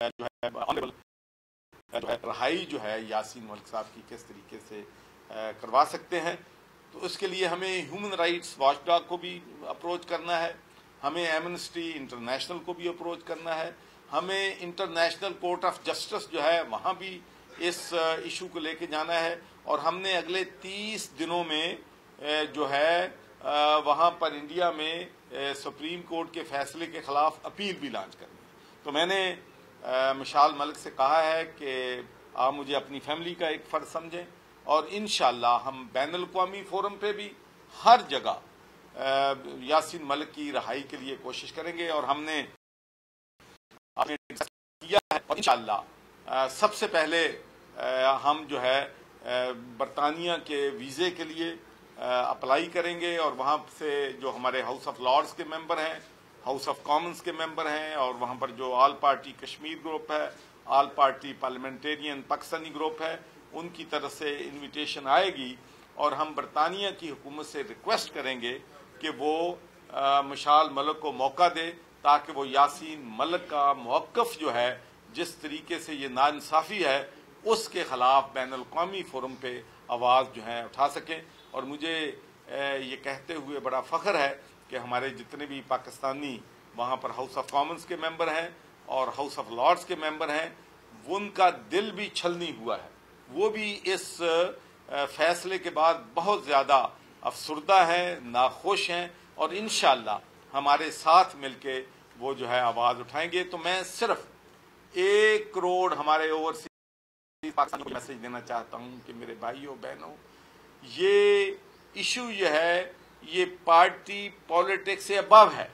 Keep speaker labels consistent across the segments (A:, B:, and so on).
A: جو ہے رہائی جو ہے یاسین ملک صاحب کی کس طریقے سے کروا سکتے ہیں. تو اس کے لیے ہمیں ہیومن رائٹس واچ ڈاگ کو بھی اپروچ کرنا ہے, ہمیں ایمنسٹی انٹرنیشنل کو بھی اپروچ کرنا ہے, ہمیں انٹرنیشنل کورٹ آف جسٹس جو ہے وہاں بھی اس ایشو کو لے کے جانا ہے, اور ہم نے اگلے 30 دنوں میں جو ہے وہاں پر انڈیا میں سپریم کورٹ کے فیصلے کے خلاف اپیل بھی لانچ کرنی ہے. تو میں نے مشال ملک سے کہا ہے کہ آپ مجھے اپنی فیملی کا ایک فرد سمجھیں, اور انشاءاللہ ہم بین الاقوامی فورم پہ بھی ہر جگہ یاسین ملک کی رہائی کے لیے کوشش کریں گے. اور ہم نے کیا ہے, اور انشاءاللہ سب سے پہلے ہم جو ہے برطانیہ کے ویزے کے لیے اپلائی کریں گے, اور وہاں سے جو ہمارے ہاؤس آف لارڈز کے ممبر ہیں, ہاؤس آف کامنز کے ممبر ہیں, اور وہاں پر جو آل پارٹی کشمیر گروپ ہے, آل پارٹی پارلیمنٹیرین پاکستانی گروپ ہے, ان کی طرف سے انویٹیشن آئے گی, اور ہم برطانیہ کی حکومت سے ریکویسٹ کریں گے کہ وہ مشال ملک کو موقع دے, تاکہ وہ یاسین ملک کا موقف جو ہے جس طریقے سے یہ ناانصافی ہے اس کے خلاف بین الاقوامی فورم پہ آواز جو ہے اٹھا سکیں. اور مجھے یہ کہتے ہوئے بڑا فخر ہے کہ ہمارے جتنے بھی پاکستانی وہاں پر ہاؤس آف کامنز کے ممبر ہیں اور ہاؤس آف لارڈز کے ممبر ہیں, ان کا دل بھی چھلنی ہوا ہے, وہ بھی اس فیصلے کے بعد بہت زیادہ افسردہ ہیں, ناخوش ہیں, اور انشاءاللہ ہمارے ساتھ مل کے وہ جو ہے آواز اٹھائیں گے. تو میں صرف 1 کروڑ ہمارے اوورسیز پاکستانیوں کو میسج دینا چاہتا ہوں کہ میرے بھائیوں بہنوں, یہ ایشو یہ ہے, یہ پارٹی پالیٹکس سے ابو ہے.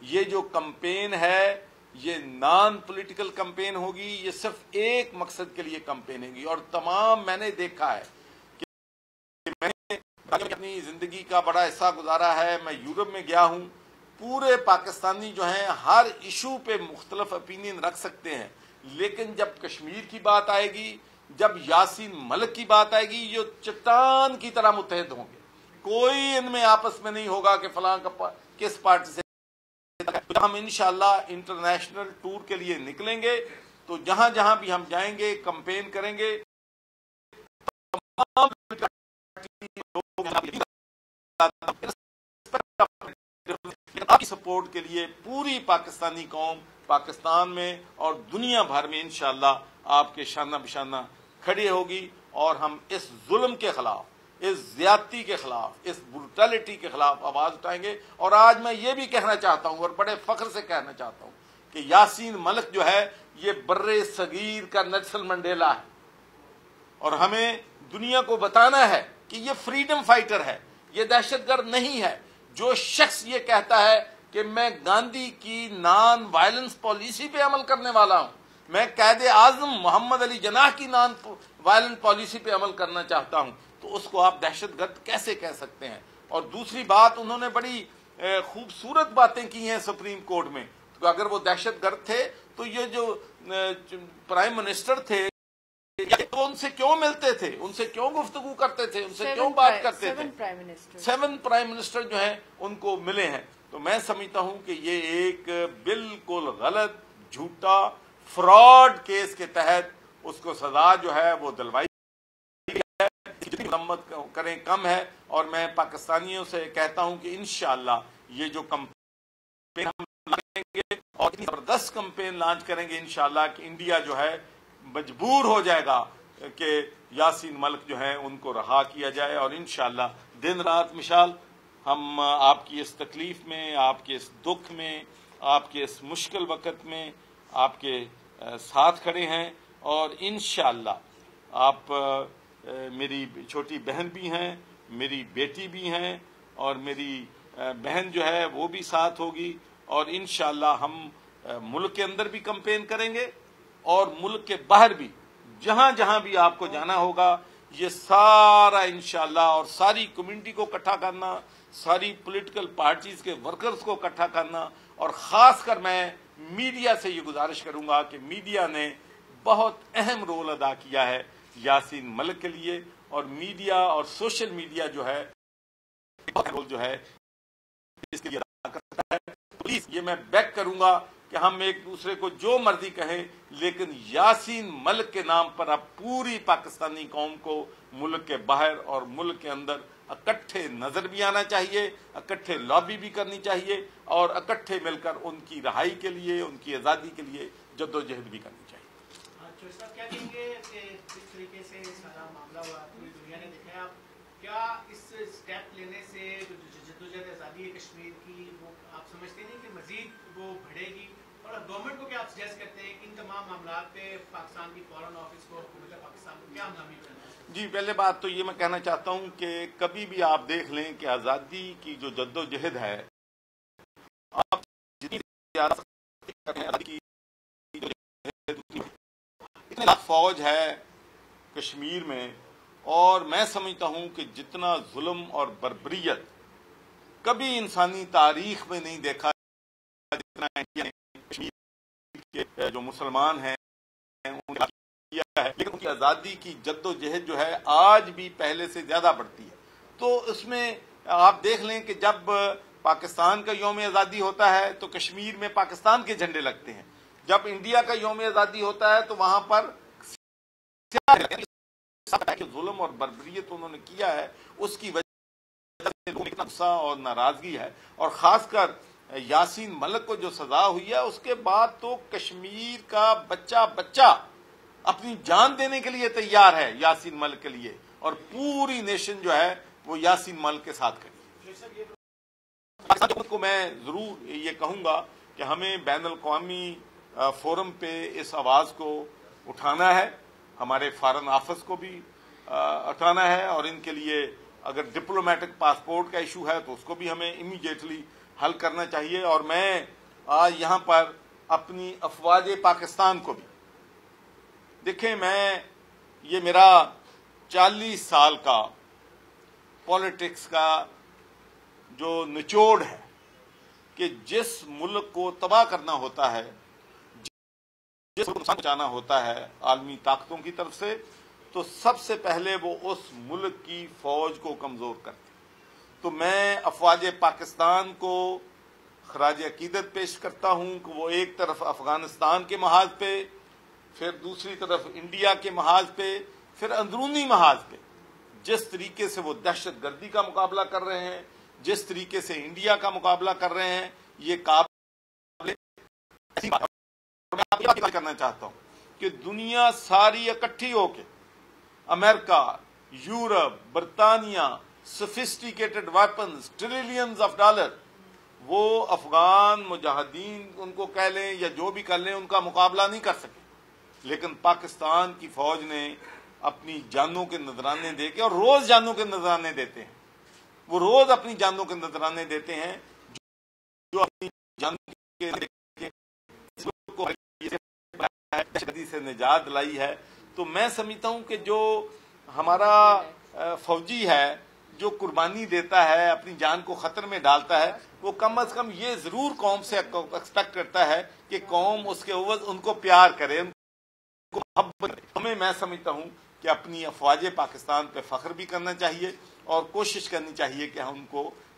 A: یہ جو کمپین ہے یہ نان پولیٹیکل کمپین ہوگی, یہ صرف ایک مقصد کے لیے کمپین ہوگی. اور تمام میں نے دیکھا ہے کہ میں نے اپنی زندگی کا بڑا حصہ گزارا ہے, میں یورپ میں گیا ہوں, پورے پاکستانی جو ہیں ہر ایشو پہ مختلف اپینین رکھ سکتے ہیں, لیکن جب کشمیر کی بات آئے گی, جب یاسین ملک کی بات آئے گی, یہ چٹان کی طرح متحد ہوں گے. کوئی ان میں آپس میں نہیں ہوگا کہ فلاں کا کس پارٹی سے. ہم انشاءاللہ انٹرنیشنل ٹور کے لیے نکلیں گے, تو جہاں جہاں بھی ہم جائیں گے کمپین کریں گے. تمام آپ کی سپورٹ کے لیے پوری پاکستانی قوم پاکستان میں اور دنیا بھر میں انشاءاللہ آپ کے شانہ بشانہ کھڑی ہوگی, اور ہم اس ظلم کے خلاف, اس زیادتی کے خلاف, اس بروٹیلٹی کے خلاف آواز اٹھائیں گے. اور آج میں یہ بھی کہنا چاہتا ہوں, اور بڑے فخر سے کہنا چاہتا ہوں, کہ یاسین ملک جو ہے یہ بر صغیر کا نیلسن منڈیلا ہے, اور ہمیں دنیا کو بتانا ہے کہ یہ فریڈم فائٹر ہے, یہ دہشت گرد نہیں ہے. جو شخص یہ کہتا ہے کہ میں گاندھی کی نان وائلنس پالیسی پہ عمل کرنے والا ہوں, میں قائد اعظم محمد علی جناح کی نان وائلنٹ پالیسی پہ عمل کرنا چاہتا ہوں, تو اس کو آپ دہشت گرد کیسے کہہ سکتے ہیں؟ اور دوسری بات, انہوں نے بڑی خوبصورت باتیں کی ہیں سپریم کورٹ میں, تو اگر وہ دہشت گرد تھے تو یہ جو پرائم منسٹر تھے تو ان سے کیوں ملتے تھے, ان سے کیوں گفتگو کرتے تھے, ان سے کیوں بات کرتے تھے؟ 7 پرائم منسٹر جو ہیں ان کو ملے ہیں. تو میں سمجھتا ہوں کہ یہ ایک بالکل غلط, جھوٹا, فراڈ کیس کے تحت اس کو سزا جو ہے وہ دلوائی ہے. جتنی مرمت کریں کم ہے. اور میں پاکستانیوں سے کہتا ہوں کہ انشاءاللہ یہ جو کمپین ہم لائیں گے, اور اتنی زبردست کمپین لانچ کریں گے انشاءاللہ, کہ انڈیا جو ہے مجبور ہو جائے گا کہ یاسین ملک جو ہے ان کو رہا کیا جائے. اور انشاءاللہ دن رات مشال ہم آپ کی اس تکلیف میں, آپ کے اس دکھ میں, آپ کے اس مشکل وقت میں آپ کے ساتھ کھڑے ہیں. اور انشاءاللہ آپ میری چھوٹی بہن بھی ہیں, میری بیٹی بھی ہیں, اور میری بہن جو ہے وہ بھی ساتھ ہوگی. اور انشاءاللہ ہم ملک کے اندر بھی کمپین کریں گے, اور ملک کے باہر بھی جہاں جہاں بھی آپ کو جانا ہوگا, یہ سارا انشاءاللہ, اور ساری کمیونٹی کو اکٹھا کرنا, ساری پولیٹیکل پارٹیز کے ورکرز کو اکٹھا کرنا. اور خاص کر میں میڈیا سے یہ گزارش کروں گا کہ میڈیا نے بہت اہم رول ادا کیا ہے یاسین ملک کے لیے, اور میڈیا اور سوشل میڈیا جو ہے رول جو ہے اس کے لیے ادا کرتا ہے. پلیز یہ میں بیک کروں گا کہ ہم ایک دوسرے کو جو مرضی کہیں، لیکن یاسین ملک کے نام پر اب پوری پاکستانی قوم کو ملک کے باہر اور ملک کے اندر اکٹھے نظر بھی آنا چاہیے، اکٹھے لابی بھی کرنی چاہیے، اور اکٹھے مل کر ان کی رہائی کے لیے، ان کی آزادی کے لیے جدوجہد بھی کرنی چاہیے۔
B: کیا کہیں گے کہ جس طریقے سے سارا معاملہ ہوا پوری دنیا نے دیکھا ہے، کیا اس اسٹیپ لینے سے جو جدوجہد آزادی ہے کشمیر کی، وہ آپ سمجھتے ہیں کہ مزید وہ بڑھے گی؟ اور گورنمنٹ کو کیا آپ سجیسٹ کرتے ہیں کہ ان تمام معاملات پہ پاکستان کی فارن آفس کو، حکومت پاکستان کو کیا ہنگامی کرنا ہے؟
A: جی، پہلے بات تو یہ میں کہنا چاہتا ہوں کہ کبھی بھی آپ دیکھ لیں کہ آزادی کی جو جدوجہد ہے، آپ اتنی فوج ہے کشمیر میں، اور میں سمجھتا ہوں کہ جتنا ظلم اور بربریت کبھی انسانی تاریخ میں نہیں دیکھا، جتنا انڈیا نے کشمیر کے جو مسلمان ہیں لیکن ان کی آزادی کی جدوجہد جو ہے آج بھی پہلے سے زیادہ بڑھتی ہے۔ تو اس میں آپ دیکھ لیں کہ جب پاکستان کا یوم آزادی ہوتا ہے تو کشمیر میں پاکستان کے جھنڈے لگتے ہیں، جب انڈیا کا یوم آزادی ہوتا ہے تو وہاں پر ظلم اور بربریت انہوں نے کیا ہے، اس کی وجہ سے اتنا غصہ اور ناراضگی ہے، اور خاص کر یاسین ملک کو جو سزا ہوئی ہے اس کے بعد تو کشمیر کا بچہ اپنی جان دینے کے لیے تیار ہے یاسین ملک کے لیے، اور پوری نیشن جو ہے وہ یاسین ملک کے ساتھ کھڑی ہے۔ کو میں ضرور یہ کہوں گا کہ ہمیں بین الاقوامی فورم پہ اس آواز کو اٹھانا ہے، ہمارے فارن آفس کو بھی اٹھانا ہے، اور ان کے لیے اگر ڈپلومیٹک پاسپورٹ کا ایشو ہے تو اس کو بھی ہمیں امیڈیٹلی حل کرنا چاہیے۔ اور میں آج یہاں پر اپنی افواج پاکستان کو بھی، دیکھیں یہ میرا 40 سال کا پالیٹکس کا جو نچوڑ ہے کہ جس ملک کو تباہ کرنا ہوتا ہے، جس کو نقصان پہنچانا ہوتا ہے عالمی طاقتوں کی طرف سے، تو سب سے پہلے وہ اس ملک کی فوج کو کمزور کرتے۔ تو میں افواج پاکستان کو خراج عقیدت پیش کرتا ہوں کہ وہ ایک طرف افغانستان کے محاذ پہ، پھر دوسری طرف انڈیا کے محاذ پہ، پھر اندرونی محاذ پہ جس طریقے سے وہ دہشت گردی کا مقابلہ کر رہے ہیں، جس طریقے سے انڈیا کا مقابلہ کر رہے ہیں، یہ قابل میں کرنا چاہتا ہوں کہ دنیا ساری اکٹھی ہو کے، امریکہ، یورپ، برطانیہ، sophisticated weapons, trillions of dollar, وہ افغان مجاہدین ان کو کہہ لیں یا جو بھی کر لیں، ان کا مقابلہ نہیں کر سکے، لیکن پاکستان کی فوج نے اپنی جانوں کے نذرانے دے کے، اور روز جانوں کے نذرانے دیتے ہیں، وہ روز اپنی جانوں کے نذرانے دیتے ہیں، جو اپنی جانوں کے سے نجات لائی ہے۔ تو میں سمجھتا ہوں کہ جو ہمارا فوجی ہے جو قربانی دیتا ہے، اپنی جان کو خطر میں ڈالتا ہے، وہ کم از کم یہ ضرور قوم سے ایکسپیکٹ کرتا ہے کہ قوم اس کے عوض ان کو پیار کرے، ان کو محبت کرے۔ ہمیں میں سمجھتا ہوں کہ اپنی افواج پاکستان پہ فخر بھی کرنا چاہیے، اور کوشش کرنی چاہیے کہ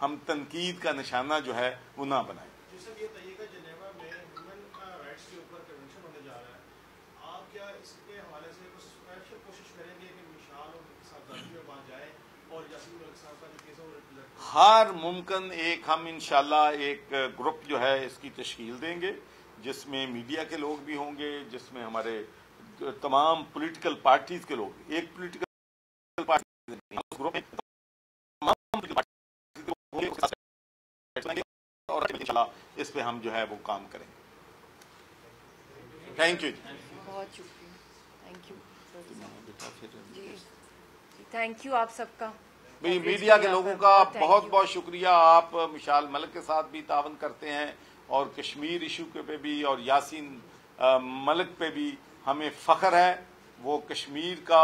A: ہم تنقید کا نشانہ جو ہے وہ نہ بنائیں۔ ہر ممکن ہم انشاءاللہ ایک گروپ جو ہے اس کی تشکیل دیں گے، جس میں میڈیا کے لوگ بھی ہوں گے، جس میں ہمارے تمام پولیٹیکل پارٹیز کے لوگ، ایک پولیٹیکل پارٹی گروپ میں اور انشاءاللہ اس پہ ہم جو ہے وہ کام کریں گے۔ تھینک یو،
C: بہت شکریہ، thank you ji, thank you آپ سب کا،
A: میڈیا کے لوگوں کا بہت بہت شکریہ۔ آپ مشال ملک کے ساتھ بھی تعاون کرتے ہیں، اور کشمیر ایشو پہ بھی اور یاسین ملک پہ بھی ہمیں فخر ہے۔ وہ کشمیر کا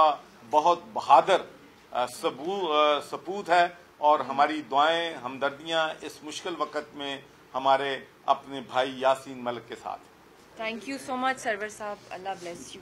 A: بہت بہادر سپوت ہے، اور ہماری دعائیں، ہمدردیاں اس مشکل وقت میں ہمارے اپنے بھائی یاسین ملک کے ساتھ۔
C: تھینک یو سو مچ سرور صاحب، اللہ بلیس یو۔